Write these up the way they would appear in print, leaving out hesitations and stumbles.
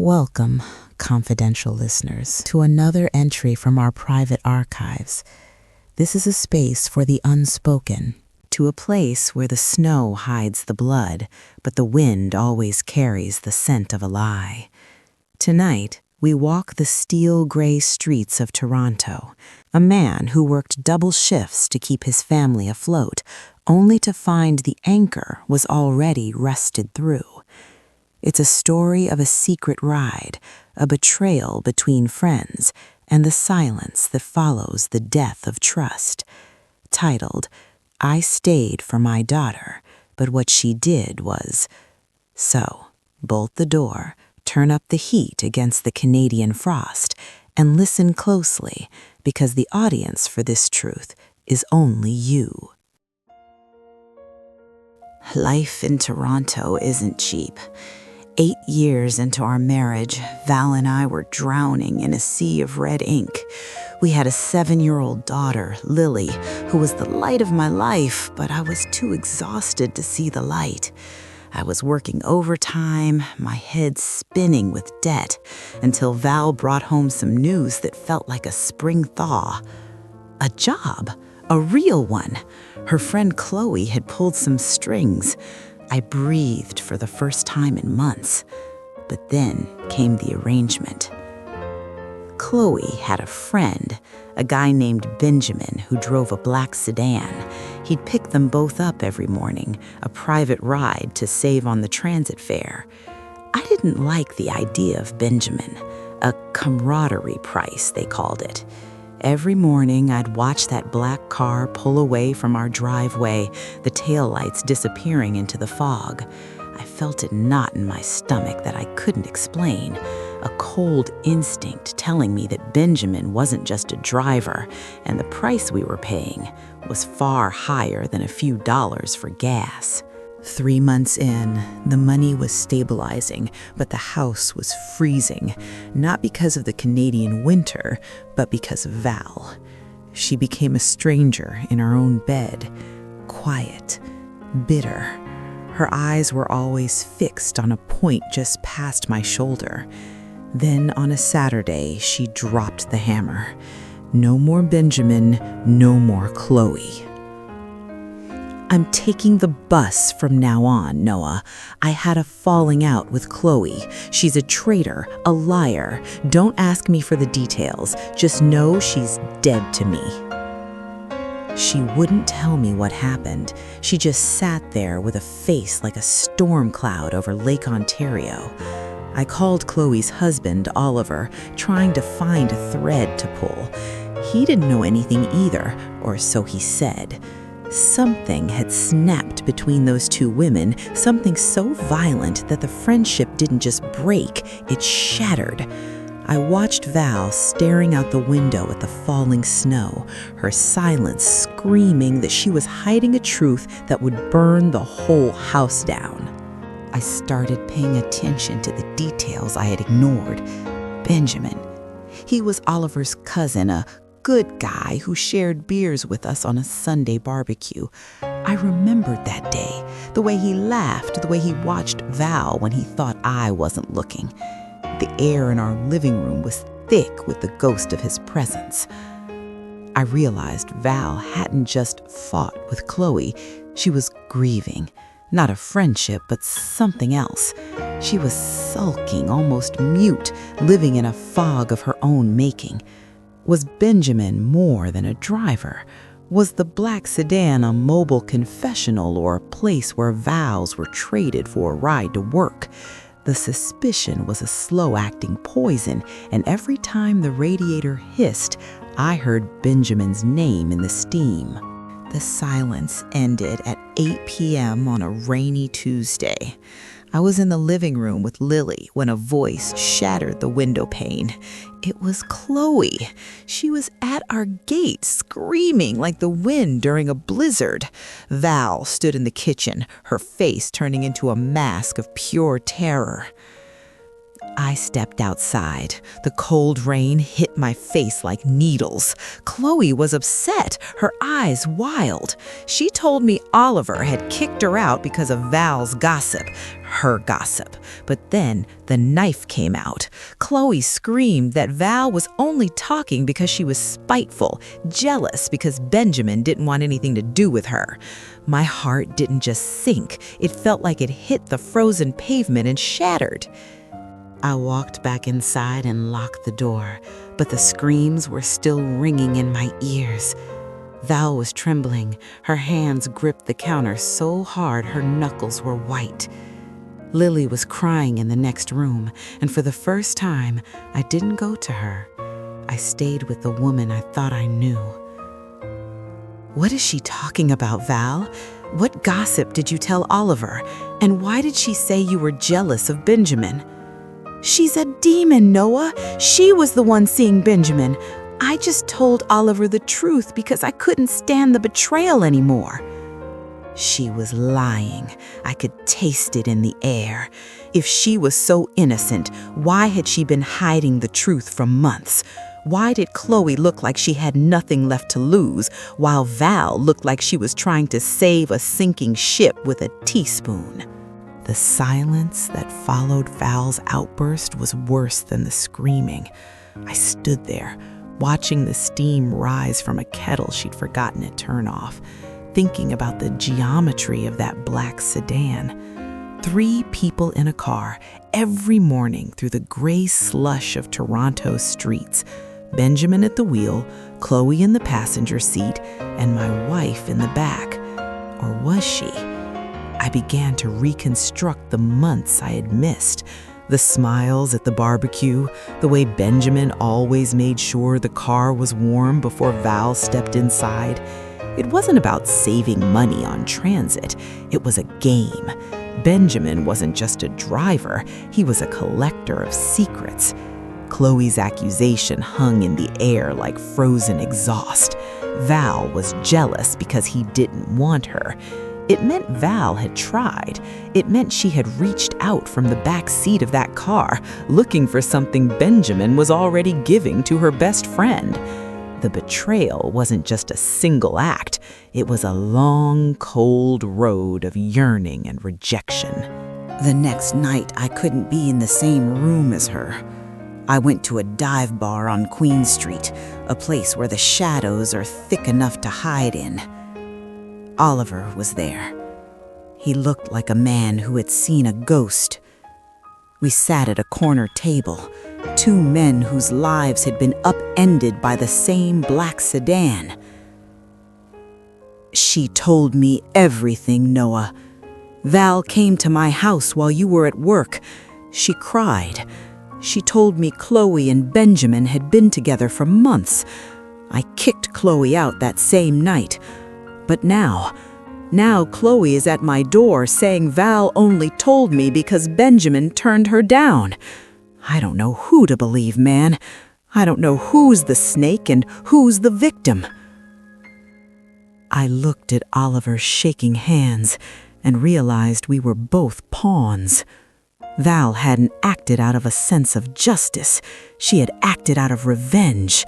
Welcome, confidential listeners, to another entry from our private archives. This is a space for the unspoken, to a place where the snow hides the blood, but the wind always carries the scent of a lie. Tonight, we walk the steel-gray streets of Toronto, a man who worked double shifts to keep his family afloat, only to find the anchor was already rusted through. It's a story of a secret ride, a betrayal between friends, and the silence that follows the death of trust. Titled, I Stayed for My Daughter, but what she did was... So, bolt the door, turn up the heat against the Canadian frost, and listen closely, because the audience for this truth is only you. Life in Toronto isn't cheap. 8 years into our marriage, Val and I were drowning in a sea of red ink. We had a 7-year-old daughter, Lily, who was the light of my life, but I was too exhausted to see the light. I was working overtime, my head spinning with debt, until Val brought home some news that felt like a spring thaw. A job, a real one. Her friend Chloe had pulled some strings. I breathed for the first time in months. But then came the arrangement. Chloe had a friend, a guy named Benjamin, who drove a black sedan. He'd pick them both up every morning, a private ride to save on the transit fare. I didn't like the idea of Benjamin, a camaraderie price, they called it. Every morning, I'd watch that black car pull away from our driveway, the taillights disappearing into the fog. I felt a knot in my stomach that I couldn't explain, a cold instinct telling me that Benjamin wasn't just a driver, and the price we were paying was far higher than a few dollars for gas. 3 months in, the money was stabilizing, but the house was freezing, not because of the Canadian winter, but because of Val. She became a stranger in her own bed, quiet, bitter. Her eyes were always fixed on a point just past my shoulder. Then on a Saturday, she dropped the hammer. No more Benjamin, no more Chloe. I'm taking the bus from now on, Noah. I had a falling out with Chloe. She's a traitor, a liar. Don't ask me for the details. Just know she's dead to me. She wouldn't tell me what happened. She just sat there with a face like a storm cloud over Lake Ontario. I called Chloe's husband, Oliver, trying to find a thread to pull. He didn't know anything either, or so he said. Something had snapped between those two women, something so violent that the friendship didn't just break, it shattered. I watched Val staring out the window at the falling snow, her silence screaming that she was hiding a truth that would burn the whole house down. I started paying attention to the details I had ignored. Benjamin. He was Oliver's cousin, a good guy who shared beers with us on a Sunday barbecue. I remembered that day, the way he laughed, the way he watched Val when he thought I wasn't looking. The air in our living room was thick with the ghost of his presence. I realized Val hadn't just fought with Chloe. She was grieving. Not a friendship, but something else. She was sulking, almost mute, living in a fog of her own making. Was Benjamin more than a driver? Was the black sedan a mobile confessional or a place where vows were traded for a ride to work? The suspicion was a slow-acting poison, and every time the radiator hissed, I heard Benjamin's name in the steam. The silence ended at 8 p.m. on a rainy Tuesday. I was in the living room with Lily when a voice shattered the window pane. It was Chloe. She was at our gate, screaming like the wind during a blizzard. Val stood in the kitchen, her face turning into a mask of pure terror. I stepped outside. The cold rain hit my face like needles. Chloe was upset, her eyes wild. She told me Oliver had kicked her out because of Val's gossip. her gossip. But then the knife came out. Chloe screamed that Val was only talking because she was spiteful, jealous because Benjamin didn't want anything to do with her. My heart didn't just sink, it felt like it hit the frozen pavement and shattered. I walked back inside and locked the door, but the screams were still ringing in my ears. Val was trembling. Her hands gripped the counter so hard her knuckles were white. Lily was crying in the next room, and for the first time, I didn't go to her. I stayed with the woman I thought I knew. What is she talking about, Val? What gossip did you tell Oliver? And why did she say you were jealous of Benjamin? She's a demon, Noah. She was the one seeing Benjamin. I just told Oliver the truth because I couldn't stand the betrayal anymore. She was lying. I could taste it in the air. If she was so innocent, why had she been hiding the truth for months? Why did Chloe look like she had nothing left to lose, while Val looked like she was trying to save a sinking ship with a teaspoon? The silence that followed Val's outburst was worse than the screaming. I stood there, watching the steam rise from a kettle she'd forgotten to turn off, thinking about the geometry of that black sedan. 3 people in a car every morning through the gray slush of Toronto's streets. Benjamin at the wheel, Chloe in the passenger seat, and my wife in the back. Or was she? I began to reconstruct the months I had missed. The smiles at the barbecue, the way Benjamin always made sure the car was warm before Val stepped inside. It wasn't about saving money on transit. It was a game. Benjamin wasn't just a driver. He was a collector of secrets. Chloe's accusation hung in the air like frozen exhaust. Val was jealous because he didn't want her. It meant Val had tried. It meant she had reached out from the back seat of that car, looking for something Benjamin was already giving to her best friend. The betrayal wasn't just a single act. It was a long, cold road of yearning and rejection. The next night, I couldn't be in the same room as her. I went to a dive bar on Queen Street, a place where the shadows are thick enough to hide in. Oliver was there. He looked like a man who had seen a ghost. We sat at a corner table, 2 men whose lives had been upended by the same black sedan. She told me everything, Noah. Val came to my house while you were at work. She cried. She told me Chloe and Benjamin had been together for months. I kicked Chloe out that same night. But now Chloe is at my door saying Val only told me because Benjamin turned her down. I don't know who to believe, man. I don't know who's the snake and who's the victim. I looked at Oliver's shaking hands and realized we were both pawns. Val hadn't acted out of a sense of justice. She had acted out of revenge.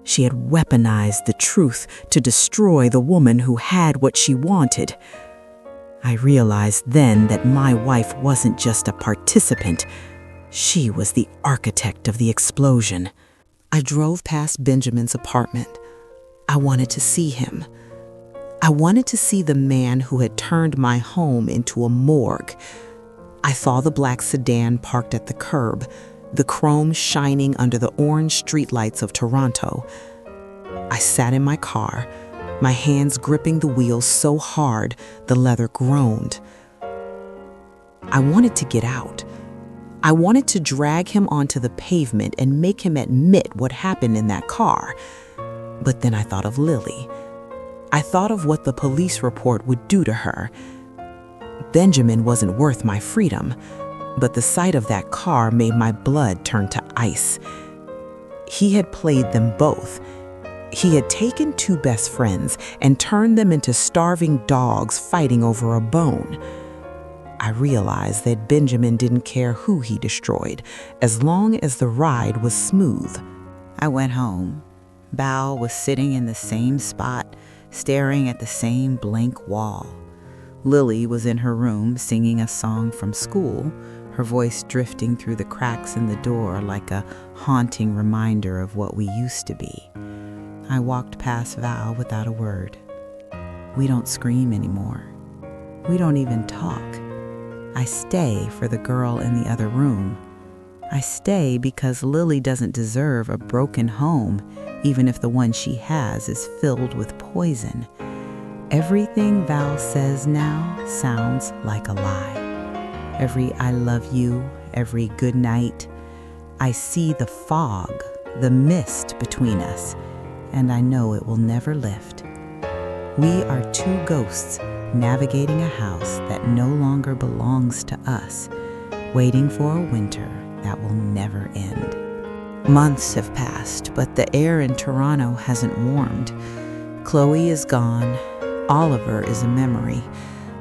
She had weaponized the truth to destroy the woman who had what she wanted. I realized then that my wife wasn't just a participant. She was the architect of the explosion. I drove past Benjamin's apartment. I wanted to see him. I wanted to see the man who had turned my home into a morgue. I saw the black sedan parked at the curb, the chrome shining under the orange streetlights of Toronto. I sat in my car, my hands gripping the wheel so hard the leather groaned. I wanted to get out. I wanted to drag him onto the pavement and make him admit what happened in that car. But then I thought of Lily. I thought of what the police report would do to her. Benjamin wasn't worth my freedom, but the sight of that car made my blood turn to ice. He had played them both. He had taken 2 best friends and turned them into starving dogs fighting over a bone. I realized that Benjamin didn't care who he destroyed, as long as the ride was smooth. I went home. Val was sitting in the same spot, staring at the same blank wall. Lily was in her room singing a song from school, her voice drifting through the cracks in the door like a haunting reminder of what we used to be. I walked past Val without a word. We don't scream anymore. We don't even talk. I stay for the girl in the other room. I stay because Lily doesn't deserve a broken home, even if the one she has is filled with poison. Everything Val says now sounds like a lie. Every I love you, every good night. I see the fog, the mist between us, and I know it will never lift. We are two ghosts navigating a house that no longer belongs to us, waiting for a winter that will never end. Months have passed, but the air in Toronto hasn't warmed. Chloe is gone. Oliver is a memory.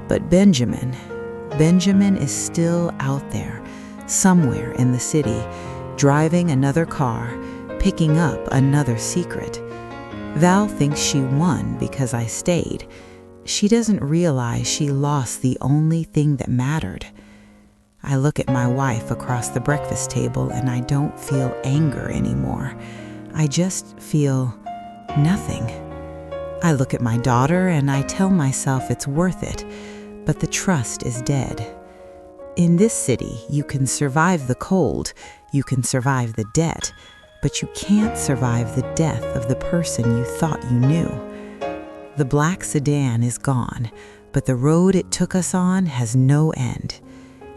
But Benjamin is still out there, somewhere in the city, driving another car, picking up another secret. Val thinks she won because I stayed. She doesn't realize she lost the only thing that mattered. I look at my wife across the breakfast table and I don't feel anger anymore. I just feel nothing. I look at my daughter and I tell myself it's worth it, but the trust is dead. In this city, you can survive the cold, you can survive the debt, but you can't survive the death of the person you thought you knew. The black sedan is gone, but the road it took us on has no end.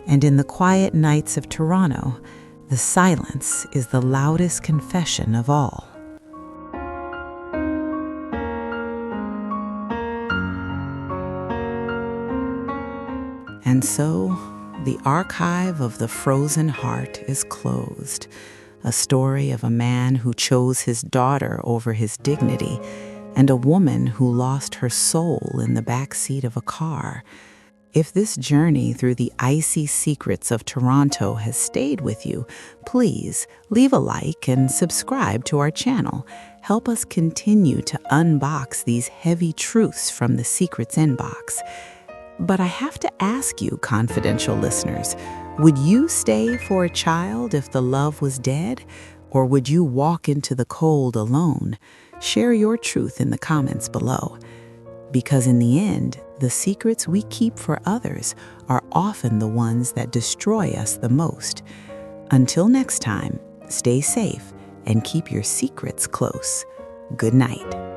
And in the quiet nights of Toronto, the silence is the loudest confession of all. And so, the archive of the frozen heart is closed. A story of a man who chose his daughter over his dignity, and a woman who lost her soul in the back seat of a car. If this journey through the icy secrets of Toronto has stayed with you, please leave a like and subscribe to our channel. Help us continue to unbox these heavy truths from the secrets inbox. But I have to ask you, confidential listeners, would you stay for a child if the love was dead? Or would you walk into the cold alone? Share your truth in the comments below. Because in the end, the secrets we keep for others are often the ones that destroy us the most. Until next time, stay safe and keep your secrets close. Good night.